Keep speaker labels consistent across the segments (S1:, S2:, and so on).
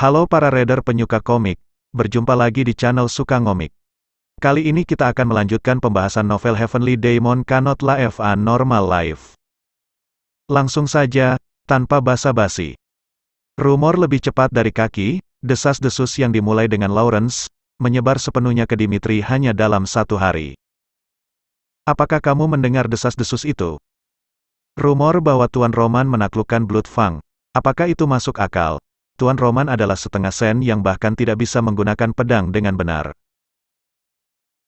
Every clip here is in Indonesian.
S1: Halo para reader penyuka komik, berjumpa lagi di channel Suka Ngomik. Kali ini kita akan melanjutkan pembahasan novel Heavenly Daemon Cannot Live a Normal Life. Langsung saja, tanpa basa-basi. Rumor lebih cepat dari kaki, desas-desus yang dimulai dengan Lawrence, menyebar sepenuhnya ke Dimitri hanya dalam satu hari. Apakah kamu mendengar desas-desus itu? Rumor bahwa Tuan Roman menaklukkan Bloodfang. Apakah itu masuk akal? Tuan Roman adalah setengah sen yang bahkan tidak bisa menggunakan pedang dengan benar.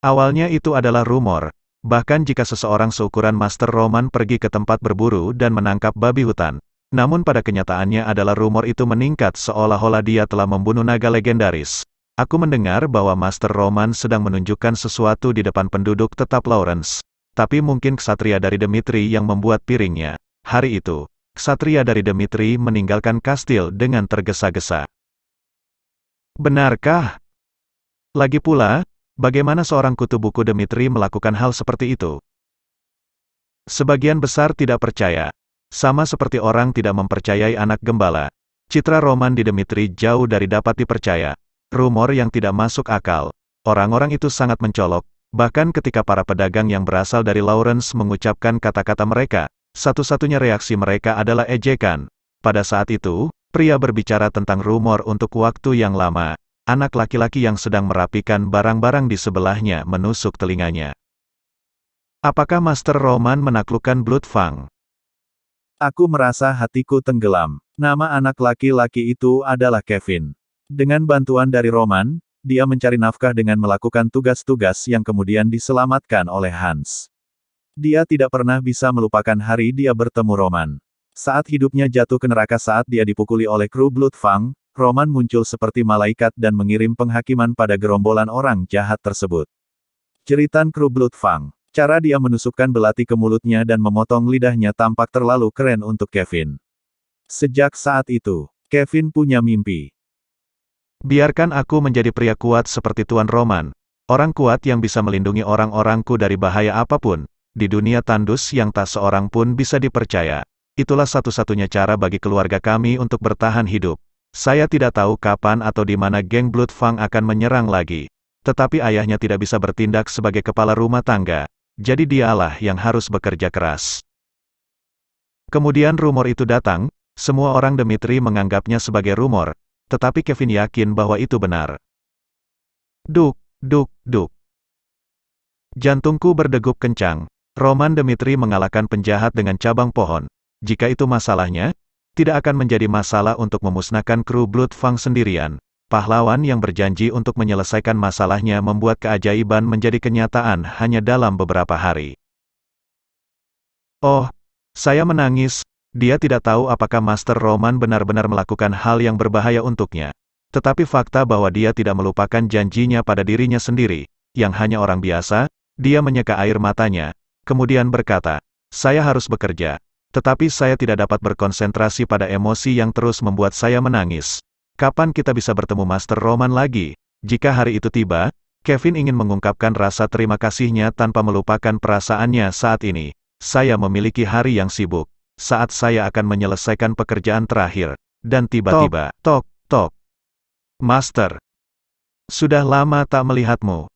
S1: Awalnya itu adalah rumor, bahkan jika seseorang seukuran Master Roman pergi ke tempat berburu dan menangkap babi hutan. Namun pada kenyataannya adalah rumor itu meningkat seolah-olah dia telah membunuh naga legendaris. Aku mendengar bahwa Master Roman sedang menunjukkan sesuatu di depan penduduk tetap Lawrence. Tapi mungkin ksatria dari Dimitri yang membuat piringnya. Hari itu, ksatria dari Dimitri meninggalkan kastil dengan tergesa-gesa. Benarkah? Lagi pula, bagaimana seorang kutu buku Dimitri melakukan hal seperti itu? Sebagian besar tidak percaya. Sama seperti orang tidak mempercayai anak gembala. Citra Roman di Dimitri jauh dari dapat dipercaya. Rumor yang tidak masuk akal. Orang-orang itu sangat mencolok. Bahkan ketika para pedagang yang berasal dari Lawrence mengucapkan kata-kata mereka, satu-satunya reaksi mereka adalah ejekan. Pada saat itu, pria berbicara tentang rumor untuk waktu yang lama. Anak laki-laki yang sedang merapikan barang-barang di sebelahnya menusuk telinganya. Apakah Master Roman menaklukkan Bloodfang?
S2: Aku merasa hatiku tenggelam. Nama anak laki-laki itu adalah Kevin. Dengan bantuan dari Roman, dia mencari nafkah dengan melakukan tugas-tugas yang kemudian diselamatkan oleh Hans. Dia tidak pernah bisa melupakan hari dia bertemu Roman. Saat hidupnya jatuh ke neraka saat dia dipukuli oleh kru Bloodfang, Roman muncul seperti malaikat dan mengirim penghakiman pada gerombolan orang jahat tersebut. Jeritan kru Bloodfang. Cara dia menusukkan belati ke mulutnya dan memotong lidahnya tampak terlalu keren untuk Kevin. Sejak saat itu, Kevin punya mimpi.
S1: Biarkan aku menjadi pria kuat seperti Tuan Roman. Orang kuat yang bisa melindungi orang-orangku dari bahaya apapun. Di dunia tandus yang tak seorang pun bisa dipercaya. Itulah satu-satunya cara bagi keluarga kami untuk bertahan hidup. Saya tidak tahu kapan atau di mana geng Bloodfang akan menyerang lagi. Tetapi ayahnya tidak bisa bertindak sebagai kepala rumah tangga. Jadi dialah yang harus bekerja keras. Kemudian rumor itu datang, semua orang Dimitri menganggapnya sebagai rumor, tetapi Kevin yakin bahwa itu benar. Duk, duk, duk. Jantungku berdegup kencang. Roman Dimitri mengalahkan penjahat dengan cabang pohon. Jika itu masalahnya, tidak akan menjadi masalah untuk memusnahkan kru Bloodfang sendirian. Pahlawan yang berjanji untuk menyelesaikan masalahnya membuat keajaiban menjadi kenyataan hanya dalam beberapa hari. Oh, saya menangis. Dia tidak tahu apakah Master Roman benar-benar melakukan hal yang berbahaya untuknya. Tetapi fakta bahwa dia tidak melupakan janjinya pada dirinya sendiri, yang hanya orang biasa, dia menyeka air matanya, kemudian berkata, saya harus bekerja. Tetapi saya tidak dapat berkonsentrasi pada emosi yang terus membuat saya menangis. Kapan kita bisa bertemu Master Roman lagi? Jika hari itu tiba, Kevin ingin mengungkapkan rasa terima kasihnya tanpa melupakan perasaannya saat ini. Saya memiliki hari yang sibuk. Saat saya akan menyelesaikan pekerjaan terakhir. Dan tiba-tiba, tok, tok. Master. Sudah lama tak melihatmu.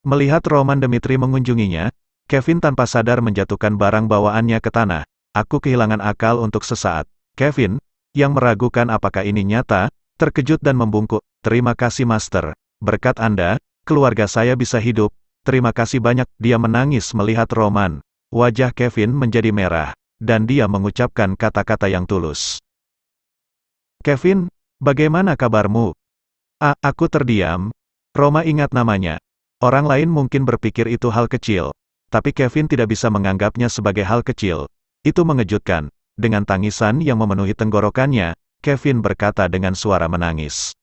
S1: Melihat Roman Dimitri mengunjunginya, Kevin tanpa sadar menjatuhkan barang bawaannya ke tanah. Aku kehilangan akal untuk sesaat. Kevin, yang meragukan apakah ini nyata, terkejut dan membungkuk. Terima kasih Master. Berkat Anda, keluarga saya bisa hidup. Terima kasih banyak. Dia menangis melihat Roman. Wajah Kevin menjadi merah. Dan dia mengucapkan kata-kata yang tulus. Kevin, bagaimana kabarmu? Aku terdiam. Roma ingat namanya. Orang lain mungkin berpikir itu hal kecil. Tapi Kevin tidak bisa menganggapnya sebagai hal kecil. Itu mengejutkan. Dengan tangisan yang memenuhi tenggorokannya, Kevin berkata dengan suara menangis.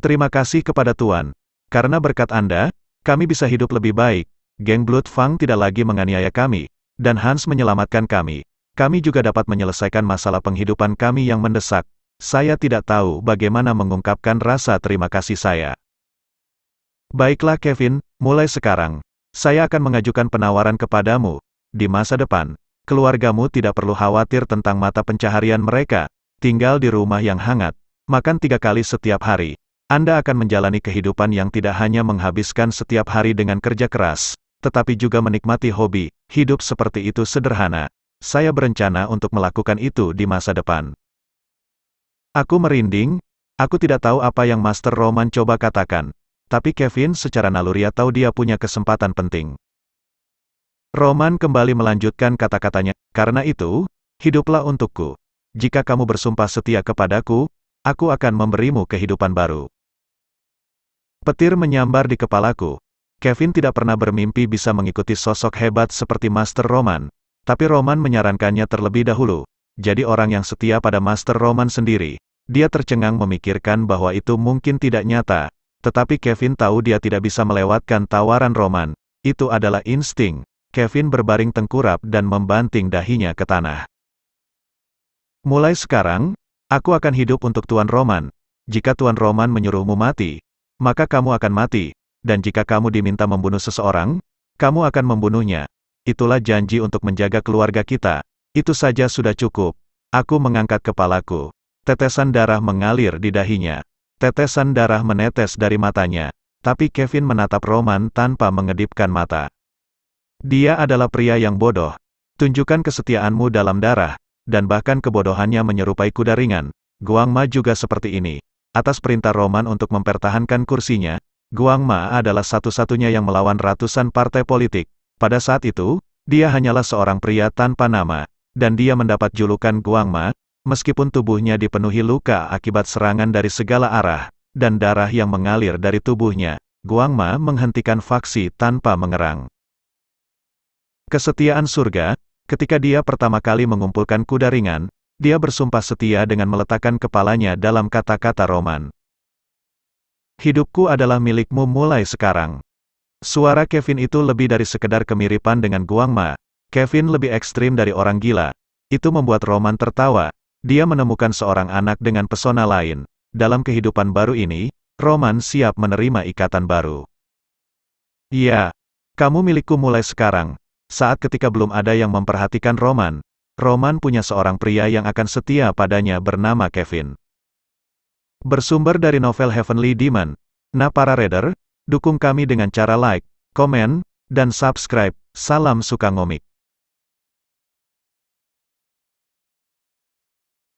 S1: Terima kasih kepada Tuan. Karena berkat Anda, kami bisa hidup lebih baik. Geng Bloodfang tidak lagi menganiaya kami. Dan Hans menyelamatkan kami. Kami juga dapat menyelesaikan masalah penghidupan kami yang mendesak. Saya tidak tahu bagaimana mengungkapkan rasa terima kasih saya. Baiklah Kevin, mulai sekarang. Saya akan mengajukan penawaran kepadamu. Di masa depan, keluargamu tidak perlu khawatir tentang mata pencaharian mereka. Tinggal di rumah yang hangat. Makan 3 kali setiap hari. Anda akan menjalani kehidupan yang tidak hanya menghabiskan setiap hari dengan kerja keras, tetapi juga menikmati hobi. Hidup seperti itu sederhana. Saya berencana untuk melakukan itu di masa depan. Aku merinding. Aku tidak tahu apa yang Master Roman coba katakan. Tapi Kevin secara naluriah tahu dia punya kesempatan penting. Roman kembali melanjutkan kata-katanya, karena itu, hiduplah untukku. Jika kamu bersumpah setia kepadaku, aku akan memberimu kehidupan baru. Petir menyambar di kepalaku. Kevin tidak pernah bermimpi bisa mengikuti sosok hebat seperti Master Roman. Tapi Roman menyarankannya terlebih dahulu. Jadi orang yang setia pada Master Roman sendiri. Dia tercengang memikirkan bahwa itu mungkin tidak nyata. Tetapi Kevin tahu dia tidak bisa melewatkan tawaran Roman. Itu adalah insting. Kevin berbaring tengkurap dan membanting dahinya ke tanah. Mulai sekarang, aku akan hidup untuk Tuan Roman. Jika Tuan Roman menyuruhmu mati, maka kamu akan mati. Dan jika kamu diminta membunuh seseorang, kamu akan membunuhnya. Itulah janji untuk menjaga keluarga kita. Itu saja sudah cukup. Aku mengangkat kepalaku. Tetesan darah mengalir di dahinya. Tetesan darah menetes dari matanya. Tapi Kevin menatap Roman tanpa mengedipkan mata. Dia adalah pria yang bodoh. Tunjukkan kesetiaanmu dalam darah. Dan bahkan kebodohannya menyerupai kuda ringan. Guangma juga seperti ini. Atas perintah Roman untuk mempertahankan kursinya, Guangma adalah satu-satunya yang melawan ratusan partai politik. Pada saat itu, dia hanyalah seorang pria tanpa nama. Dan dia mendapat julukan Guangma, meskipun tubuhnya dipenuhi luka akibat serangan dari segala arah, dan darah yang mengalir dari tubuhnya. Guangma menghentikan faksi tanpa mengerang. Kesetiaan surga. Ketika dia pertama kali mengumpulkan kuda ringan, dia bersumpah setia dengan meletakkan kepalanya dalam kata-kata Roman. Hidupku adalah milikmu mulai sekarang. Suara Kevin itu lebih dari sekedar kemiripan dengan Guangma. Kevin lebih ekstrim dari orang gila. Itu membuat Roman tertawa. Dia menemukan seorang anak dengan pesona lain. Dalam kehidupan baru ini, Roman siap menerima ikatan baru. Ya, kamu milikku mulai sekarang. Saat ketika belum ada yang memperhatikan Roman, Roman punya seorang pria yang akan setia padanya bernama Kevin. Bersumber dari novel Heavenly Demon. Nah para reader, dukung kami dengan cara like, komen, dan subscribe. Salam suka ngomik.